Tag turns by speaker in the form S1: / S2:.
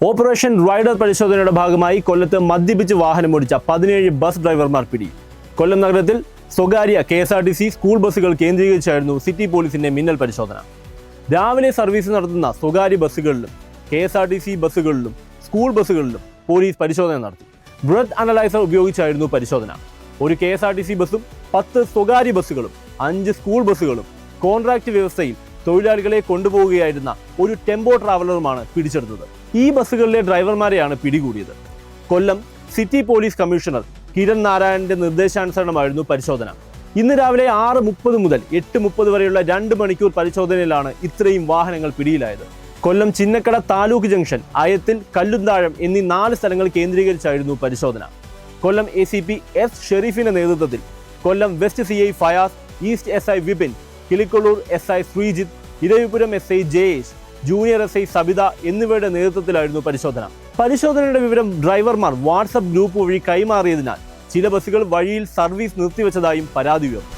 S1: Operation rider പരിശോധനയുടെ ഭാഗമായി കൊല്ലത്ത് മദ്യപിച്ച് വാഹനമോടിച്ച 17 ബസ് ഡ്രൈവർമാർ പിടി. കൊല്ലം നഗരത്തിൽ സ്വകാര്യ KSRTC സ്കൂൾ ബസ്സുകൾ കേന്ദ്രീകരിച്ചായിരുന്നു സിറ്റി പോലീസിന്റെ മിന്നൽ പരിശോധന. രാവിലെ സർവീസ് നടത്തുന്ന സ്വകാര്യ ബസ്സുകളിലും KSRTC ബസ്സുകളിലും സ്കൂൾ ബസ്സുകളിലും പോലീസ് പരിശോധന നടത്തി. ബ്രെത്ത് അനലൈസർ ഉപയോഗിച്ചായിരുന്നു പരിശോധന. ഒരു KSRTC ബസ്സും 10 സ്വകാര്യ ബസ്സുകളും 5 സ്കൂൾ ബസ്സുകളും കോൺട്രാക്ട് വ്യവസ്ഥയിൽ തൊഴിലാളികളെ കൊണ്ടുപോവുകയായിരുന്ന ഒരു ടെമ്പോ ട്രാവലറുമാണ് പിടിച്ചെടുത്തത്. ഈ ബസ്സുകളിലെ ഡ്രൈവർമാരെയാണ് പിടികൂടിയത്. കൊല്ലം സിറ്റി പോലീസ് കമ്മീഷണർ കിരൺ നാരായണന്റെ നിർദ്ദേശാനുസരണമായിരുന്നു പരിശോധന. ഇന്ന് രാവിലെ 6:30 മുതൽ 8:30 വരെയുള്ള 2 മണിക്കൂർ പരിശോധനയിലാണ് ഇത്രയും വാഹനങ്ങൾ പിടിയിലായത്. കൊല്ലം ചിന്നക്കട താലൂക്ക് ജംഗ്ഷൻ, അയത്തിൽ, കല്ലുന്താഴം എന്നീ 4 സ്ഥലങ്ങൾ കേന്ദ്രീകരിച്ചായിരുന്നു പരിശോധന. കൊല്ലം ACP S ഷെരീഫിന്റെ നേതൃത്വത്തിൽ Kollam west CI Fayas, east SI Vipin, Kilikollur SI Sreejith, Iravipuram SI Jayesh, junior SI Sabitha എന്നിവരുടെ നേതൃത്വത്തിലായിരുന്നു പരിശോധന. പരിശോധനയുടെ വിവരം ഡ്രൈവർമാർ വാട്സപ്പ് ഗ്രൂപ്പ് വഴി കൈമാറിയതിനാൽ ചില ബസ്സുകൾ വഴിയിൽ സർവീസ് നിർത്തിവെച്ചതായും പരാതി ഉയർന്നു.